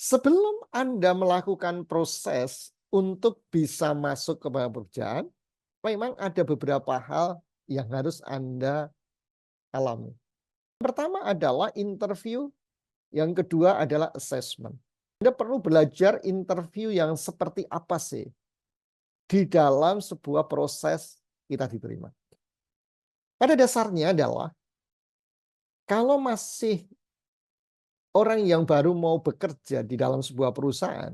Sebelum Anda melakukan proses untuk bisa masuk ke pekerjaan, memang ada beberapa hal yang harus Anda alami. Pertama adalah interview, yang kedua adalah assessment. Anda perlu belajar interview yang seperti apa sih di dalam sebuah proses kita diterima. Pada dasarnya adalah kalau masih orang yang baru mau bekerja di dalam sebuah perusahaan,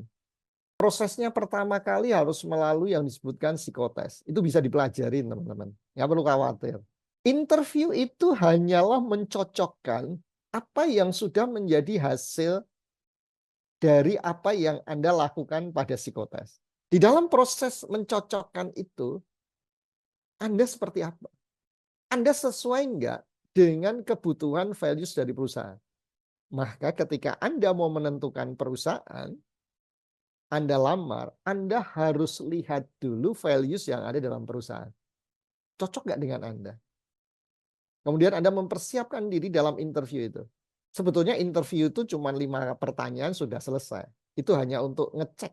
prosesnya pertama kali harus melalui yang disebutkan psikotes. Itu bisa dipelajarin teman-teman, nggak perlu khawatir. Interview itu hanyalah mencocokkan apa yang sudah menjadi hasil dari apa yang Anda lakukan pada psikotes. Di dalam proses mencocokkan itu, Anda seperti apa? Anda sesuai nggak dengan kebutuhan values dari perusahaan? Maka ketika Anda mau menentukan perusahaan, Anda lamar, Anda harus lihat dulu values yang ada dalam perusahaan. Cocok nggak dengan Anda? Kemudian Anda mempersiapkan diri dalam interview itu. Sebetulnya interview itu cuma 5 pertanyaan sudah selesai. Itu hanya untuk ngecek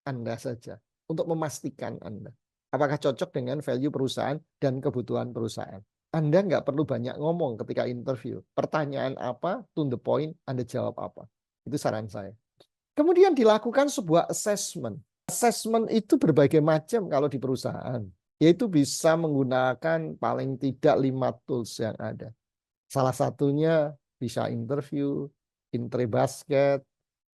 Anda saja. Untuk memastikan Anda. Apakah cocok dengan value perusahaan dan kebutuhan perusahaan. Anda nggak perlu banyak ngomong ketika interview. Pertanyaan apa, to the point, Anda jawab apa. Itu saran saya. Kemudian dilakukan sebuah assessment. Assessment itu berbagai macam kalau di perusahaan. Yaitu bisa menggunakan paling tidak 5 tools yang ada. Salah satunya bisa interview, basket,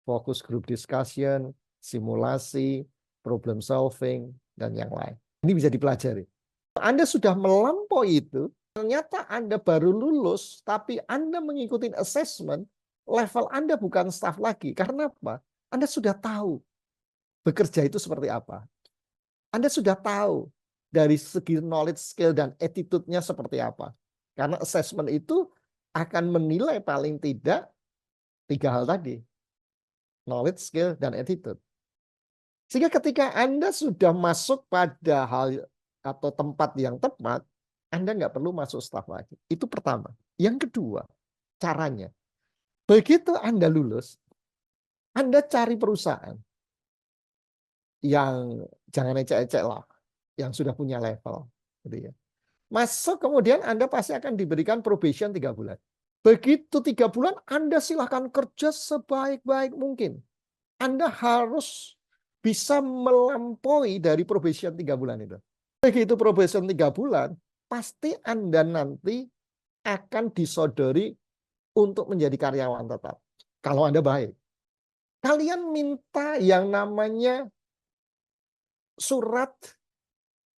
focus group discussion, simulasi, problem solving, dan yang lain. Ini bisa dipelajari. Anda sudah melampaui itu, ternyata Anda baru lulus, tapi Anda mengikuti assessment, level Anda bukan staff lagi. Karena apa? Anda sudah tahu bekerja itu seperti apa. Anda sudah tahu dari segi knowledge, skill, dan attitude-nya seperti apa. Karena assessment itu akan menilai paling tidak 3 hal tadi. Knowledge, skill, dan attitude. Sehingga ketika Anda sudah masuk pada hal atau tempat yang tepat, Anda nggak perlu masuk staff lagi. Itu pertama. Yang kedua, caranya. Begitu Anda lulus, Anda cari perusahaan yang jangan ecek-ecek lah, yang sudah punya level. Gitu ya. Masuk kemudian Anda pasti akan diberikan probation 3 bulan. Begitu 3 bulan Anda silahkan kerja sebaik-baik mungkin. Anda harus bisa melampaui dari probation 3 bulan itu. Begitu probation 3 bulan, pasti Anda nanti akan disodori untuk menjadi karyawan tetap. Kalau Anda baik. Kalian minta yang namanya surat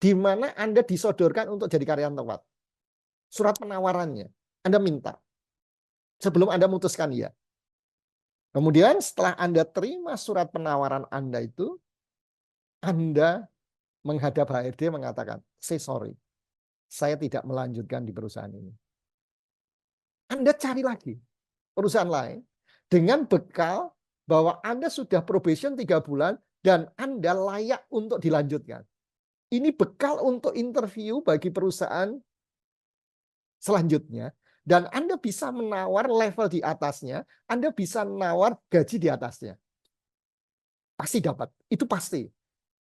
di mana Anda disodorkan untuk jadi karyawan tetap. Surat penawarannya. Anda minta. Sebelum Anda memutuskan ya. Kemudian setelah Anda terima surat penawaran Anda itu, Anda menghadap HRD mengatakan, say sorry, saya tidak melanjutkan di perusahaan ini. Anda cari lagi perusahaan lain dengan bekal bahwa Anda sudah probation 3 bulan dan Anda layak untuk dilanjutkan. Ini bekal untuk interview bagi perusahaan selanjutnya. Dan Anda bisa menawar level di atasnya, Anda bisa menawar gaji di atasnya. Pasti dapat, itu pasti.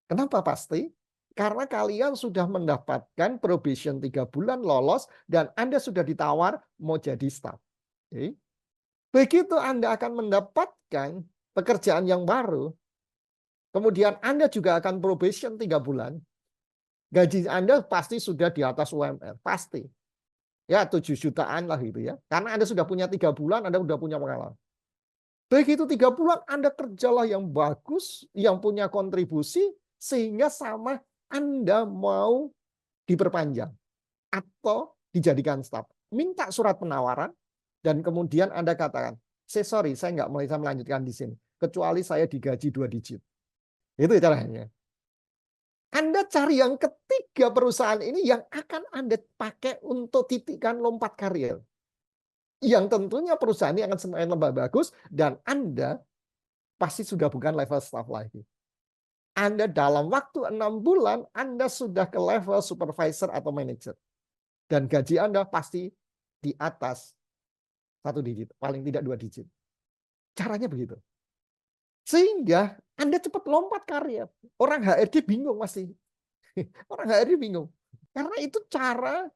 Kenapa pasti? Karena kalian sudah mendapatkan probation 3 bulan lolos dan Anda sudah ditawar mau jadi staff. Oke. Begitu Anda akan mendapatkan pekerjaan yang baru, kemudian Anda juga akan probation 3 bulan, gaji Anda pasti sudah di atas UMR, pasti. Ya 7 jutaan lah gitu ya. Karena Anda sudah punya 3 bulan, Anda sudah punya pengalaman. Begitu 3 bulan Anda kerjalah yang bagus, yang punya kontribusi, sehingga sama Anda mau diperpanjang atau dijadikan staf. Minta surat penawaran dan kemudian Anda katakan, sorry, saya nggak bisa melanjutkan di sini. Kecuali saya digaji 2 digit. Itu caranya. Anda cari yang ketiga perusahaan ini yang akan Anda pakai untuk titikkan lompat karir. Yang tentunya perusahaan ini akan semakin lebih bagus dan Anda pasti sudah bukan level staff lagi. Anda dalam waktu 6 bulan, Anda sudah ke level supervisor atau manager. Dan gaji Anda pasti di atas 1 digit, paling tidak 2 digit. Caranya begitu. Sehingga Anda cepat lompat karir. Orang HRD bingung masih. Orang HRD bingung. Karena itu cara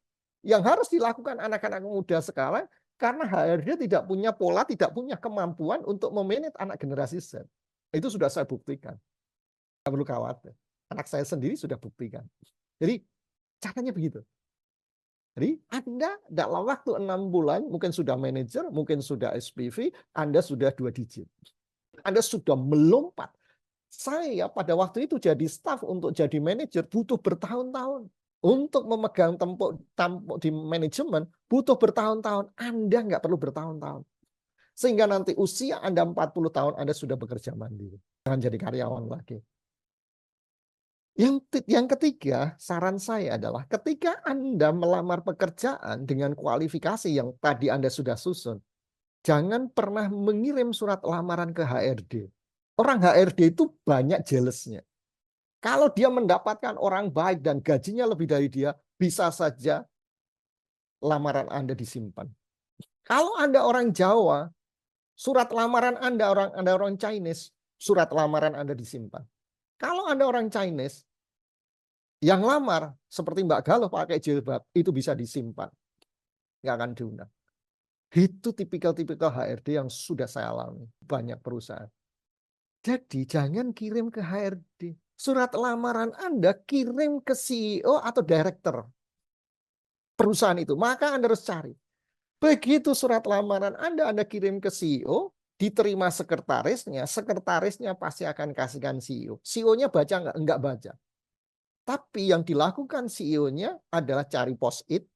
yang harus dilakukan anak-anak muda sekarang karena HRD tidak punya pola, tidak punya kemampuan untuk memanage anak generasi Z. Itu sudah saya buktikan. Tidak perlu khawatir. Anak saya sendiri sudah buktikan. Jadi caranya begitu. Jadi Anda dalam waktu 6 bulan mungkin sudah manajer, mungkin sudah SPV, Anda sudah 2 digit. Anda sudah melompat. Saya pada waktu itu jadi staf untuk jadi manajer butuh bertahun-tahun. Untuk memegang tampuk di manajemen butuh bertahun-tahun. Anda nggak perlu bertahun-tahun. Sehingga nanti usia Anda 40 tahun Anda sudah bekerja mandiri. Jangan jadi karyawan lagi. Yang ketiga, saran saya adalah ketika Anda melamar pekerjaan dengan kualifikasi yang tadi Anda sudah susun, jangan pernah mengirim surat lamaran ke HRD. Orang HRD itu banyak jealousnya. Kalau dia mendapatkan orang baik dan gajinya lebih dari dia, bisa saja lamaran Anda disimpan. Kalau Anda orang Jawa, surat lamaran Anda orang Chinese, surat lamaran Anda disimpan. Kalau Anda orang Chinese, yang lamar seperti Mbak Galuh pakai jilbab, itu bisa disimpan. Nggak akan diundang. Itu tipikal-tipikal HRD yang sudah saya alami. Banyak perusahaan. Jadi jangan kirim ke HRD. Surat lamaran Anda kirim ke CEO atau director perusahaan itu. Maka Anda harus cari. Begitu surat lamaran Anda kirim ke CEO, diterima sekretarisnya pasti akan kasihkan CEO. CEO-nya baca nggak? Nggak baca. Tapi yang dilakukan CEO-nya adalah cari post-it.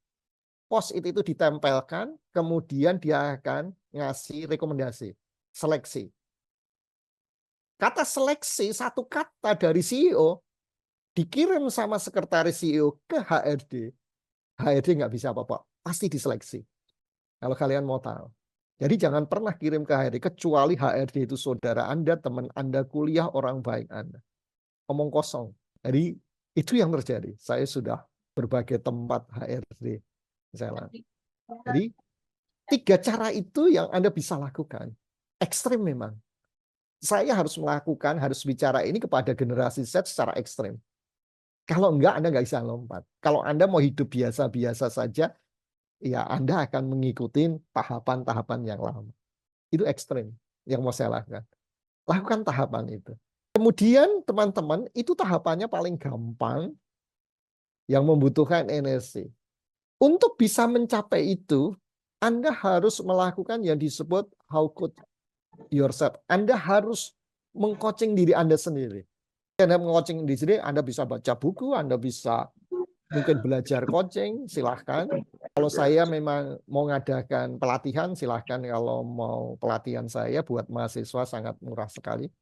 Post-it itu ditempelkan, kemudian dia akan ngasih rekomendasi, seleksi. Kata seleksi, satu kata dari CEO, dikirim sama sekretaris CEO ke HRD. HRD nggak bisa apa-apa, pasti diseleksi. Kalau kalian mau tahu. Jadi jangan pernah kirim ke HRD, kecuali HRD itu saudara Anda, teman Anda, kuliah, orang baik Anda. Omong kosong. Jadi itu yang terjadi. Saya sudah berbagai tempat HRD. Jadi 3 cara itu yang Anda bisa lakukan. Ekstrim memang. Saya harus melakukan, harus bicara ini kepada generasi Z secara ekstrim. Kalau enggak, Anda nggak bisa lompat. Kalau Anda mau hidup biasa-biasa saja, ya Anda akan mengikuti tahapan-tahapan yang lama. Itu ekstrim yang mau saya lakukan. Lakukan tahapan itu. Kemudian teman-teman, itu tahapannya paling gampang, yang membutuhkan energi. Untuk bisa mencapai itu, Anda harus melakukan yang disebut how could yourself. Anda harus mengcoaching diri Anda sendiri. Anda mengcoaching diri sendiri, Anda bisa baca buku, Anda bisa mungkin belajar coaching, silahkan. Kalau saya memang mau ngadakan pelatihan, silahkan. Kalau mau pelatihan saya buat mahasiswa sangat murah sekali.